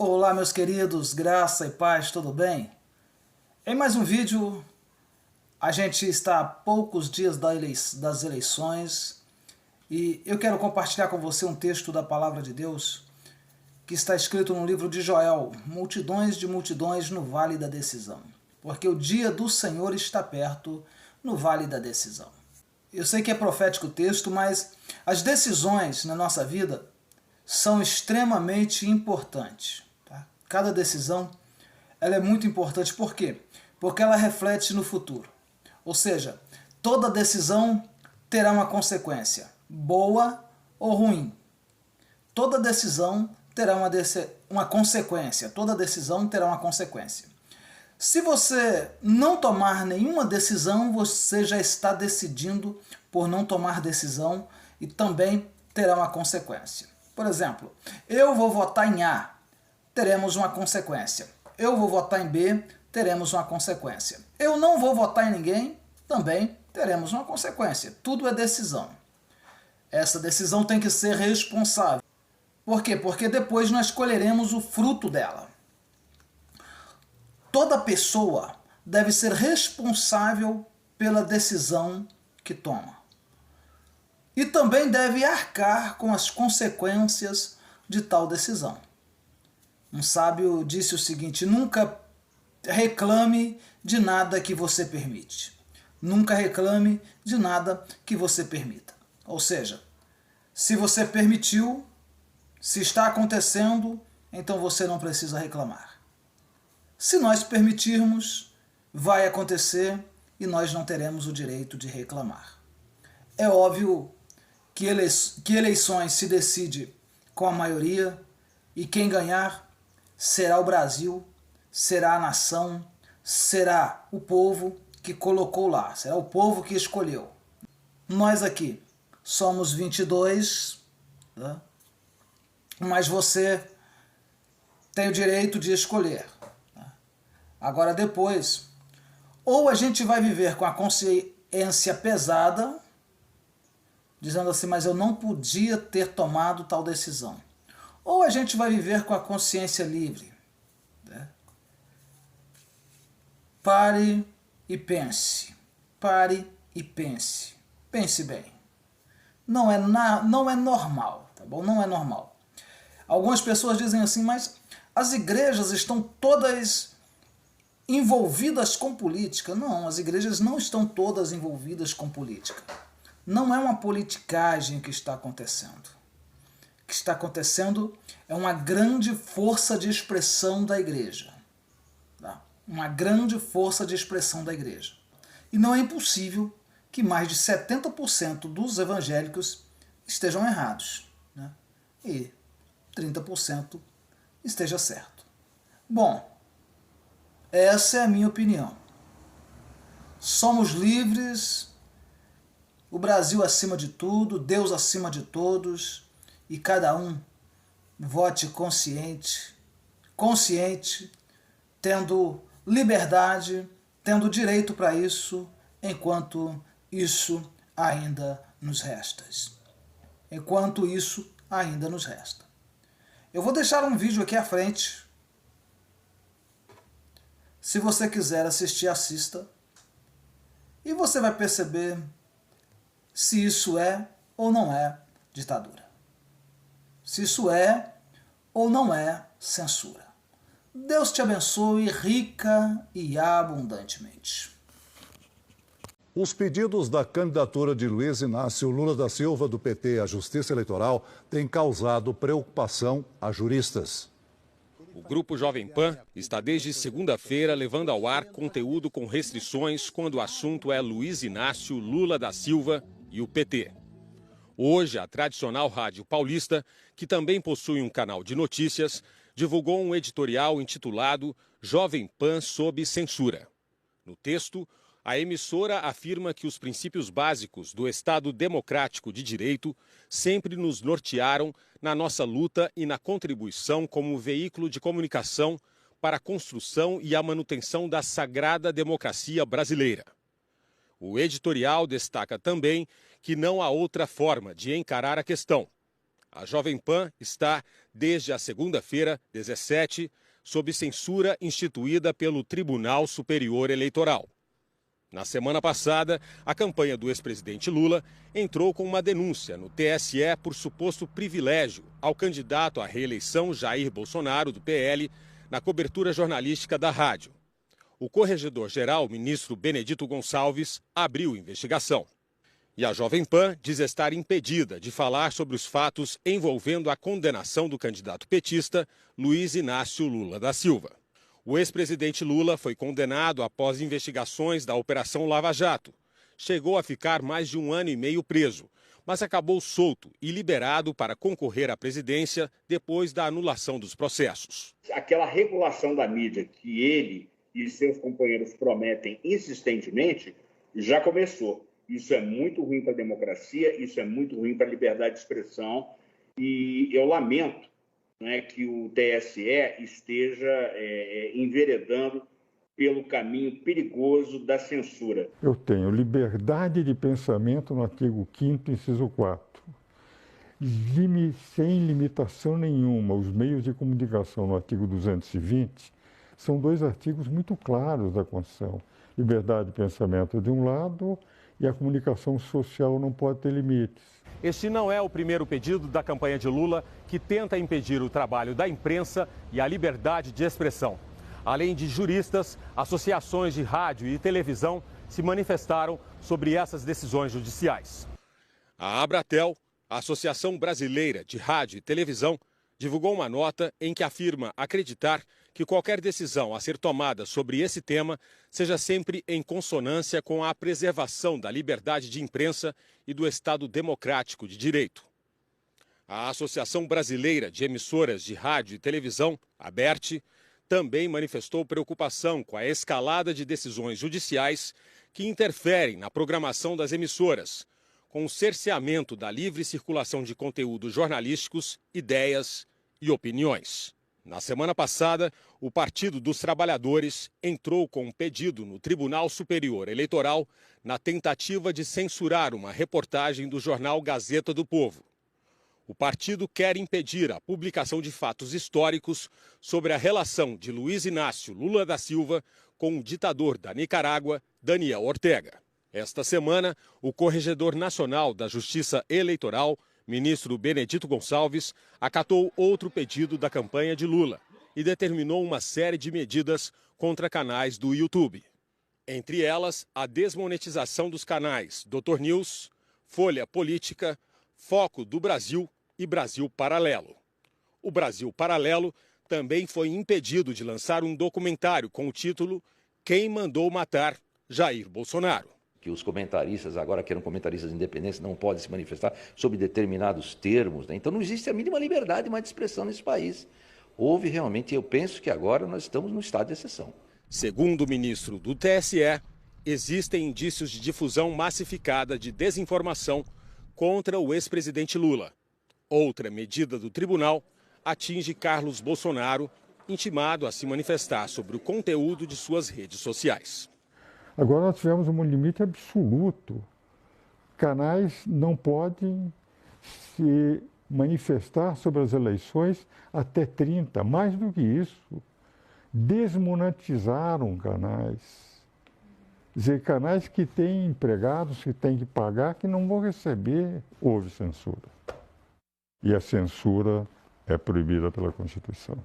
Olá, meus queridos, graça e paz, tudo bem? Em mais um vídeo, a gente está a poucos dias das eleições e eu quero compartilhar com você um texto da Palavra de Deus que está escrito no livro de Joel: multidões de multidões no vale da decisão, porque o dia do Senhor está perto no vale da decisão. Eu sei que é profético o texto, mas as decisões na nossa vida são extremamente importantes. Cada decisão ela é muito importante. Por quê? Porque ela reflete no futuro. Ou seja, toda decisão terá uma consequência, boa ou ruim. Toda decisão terá uma consequência. Toda decisão terá uma consequência. Se você não tomar nenhuma decisão, você já está decidindo por não tomar decisão e também terá uma consequência. Por exemplo, eu vou votar em A, teremos uma consequência. Eu vou votar em B, teremos uma consequência. Eu não vou votar em ninguém, também teremos uma consequência. Tudo é decisão. Essa decisão tem que ser responsável. Por quê? Porque depois nós colheremos o fruto dela. Toda pessoa deve ser responsável pela decisão que toma. E também deve arcar com as consequências de tal decisão. Um sábio disse o seguinte: nunca reclame de nada que você permite. Nunca reclame de nada que você permita. Ou seja, se você permitiu, se está acontecendo, então você não precisa reclamar. Se nós permitirmos, vai acontecer e nós não teremos o direito de reclamar. É óbvio que eleições se decide com a maioria e quem ganhar será o Brasil, será a nação, será o povo que colocou lá, será o povo que escolheu. Nós aqui somos 22, né? Mas você tem o direito de escolher. Agora depois, ou a gente vai viver com a consciência pesada, dizendo assim, mas eu não podia ter tomado tal decisão. Ou a gente vai viver com a consciência livre. Né? Pare e pense. Pare e pense. Pense bem. Não é normal, tá bom? Não é normal. Algumas pessoas dizem assim, mas as igrejas estão todas envolvidas com política. Não, as igrejas não estão todas envolvidas com política. Não é uma politicagem que está acontecendo. O que está acontecendo é uma grande força de expressão da igreja. Tá? Uma grande força de expressão da igreja. E não é impossível que mais de 70% dos evangélicos estejam errados. Né? E 30% esteja certo. Bom, essa é a minha opinião. Somos livres, o Brasil acima de tudo, Deus acima de todos, e cada um vote consciente, tendo liberdade, tendo direito para isso, enquanto isso ainda nos resta. Enquanto isso ainda nos resta. Eu vou deixar um vídeo aqui à frente. Se você quiser assistir, assista. E você vai perceber se isso é ou não é ditadura. Se isso é ou não é censura. Deus te abençoe rica e abundantemente. Os pedidos da candidatura de Luiz Inácio Lula da Silva, do PT, à Justiça Eleitoral, têm causado preocupação a juristas. O Grupo Jovem Pan está desde segunda-feira levando ao ar conteúdo com restrições quando o assunto é Luiz Inácio Lula da Silva e o PT. Hoje, a tradicional Rádio Paulista, que também possui um canal de notícias, divulgou um editorial intitulado Jovem Pan sob censura. No texto, a emissora afirma que os princípios básicos do Estado democrático de direito sempre nos nortearam na nossa luta e na contribuição como veículo de comunicação para a construção e a manutenção da sagrada democracia brasileira. O editorial destaca também que não há outra forma de encarar a questão. A Jovem Pan está, desde a segunda-feira, 17, sob censura instituída pelo Tribunal Superior Eleitoral. Na semana passada, a campanha do ex-presidente Lula entrou com uma denúncia no TSE por suposto privilégio ao candidato à reeleição Jair Bolsonaro, do PL, na cobertura jornalística da rádio. O corregedor-geral, ministro Benedito Gonçalves, abriu investigação. E a Jovem Pan diz estar impedida de falar sobre os fatos envolvendo a condenação do candidato petista Luiz Inácio Lula da Silva. O ex-presidente Lula foi condenado após investigações da Operação Lava Jato. Chegou a ficar mais de 1 ano e meio preso, mas acabou solto e liberado para concorrer à presidência depois da anulação dos processos. Aquela regulação da mídia que ele e seus companheiros prometem insistentemente já começou. Isso é muito ruim para a democracia, isso é muito ruim para a liberdade de expressão e eu lamento, né, que o TSE esteja enveredando pelo caminho perigoso da censura. Eu tenho liberdade de pensamento no artigo 5º, inciso 4. Sem limitação nenhuma. Os meios de comunicação no artigo 220 são 2 artigos muito claros da Constituição. Liberdade de pensamento de um lado e a comunicação social não pode ter limites. Este não é o primeiro pedido da campanha de Lula que tenta impedir o trabalho da imprensa e a liberdade de expressão. Além de juristas, associações de rádio e televisão se manifestaram sobre essas decisões judiciais. A Abratel, a Associação Brasileira de Rádio e Televisão, divulgou uma nota em que afirma acreditar que qualquer decisão a ser tomada sobre esse tema seja sempre em consonância com a preservação da liberdade de imprensa e do Estado Democrático de Direito. A Associação Brasileira de Emissoras de Rádio e Televisão, ABERT, também manifestou preocupação com a escalada de decisões judiciais que interferem na programação das emissoras, com o cerceamento da livre circulação de conteúdos jornalísticos, ideias e opiniões. Na semana passada, o Partido dos Trabalhadores entrou com um pedido no Tribunal Superior Eleitoral na tentativa de censurar uma reportagem do jornal Gazeta do Povo. O partido quer impedir a publicação de fatos históricos sobre a relação de Luiz Inácio Lula da Silva com o ditador da Nicarágua, Daniel Ortega. Esta semana, o Corregedor Nacional da Justiça Eleitoral, ministro Benedito Gonçalves, acatou outro pedido da campanha de Lula e determinou uma série de medidas contra canais do YouTube. Entre elas, a desmonetização dos canais Dr. News, Folha Política, Foco do Brasil e Brasil Paralelo. O Brasil Paralelo também foi impedido de lançar um documentário com o título Quem Mandou Matar Jair Bolsonaro. Que os comentaristas, agora que eram comentaristas independentes, não podem se manifestar sobre determinados termos, né? Então não existe a mínima liberdade mais de expressão nesse país. Houve realmente, eu penso que agora nós estamos num estado de exceção. Segundo o ministro do TSE, existem indícios de difusão massificada de desinformação contra o ex-presidente Lula. Outra medida do tribunal atinge Carlos Bolsonaro, intimado a se manifestar sobre o conteúdo de suas redes sociais. Agora nós tivemos um limite absoluto. Canais não podem se manifestar sobre as eleições até 30, mais do que isso. Desmonetizaram canais. Quer dizer, canais que têm empregados, que têm que pagar, que não vão receber. Houve censura. E a censura é proibida pela Constituição.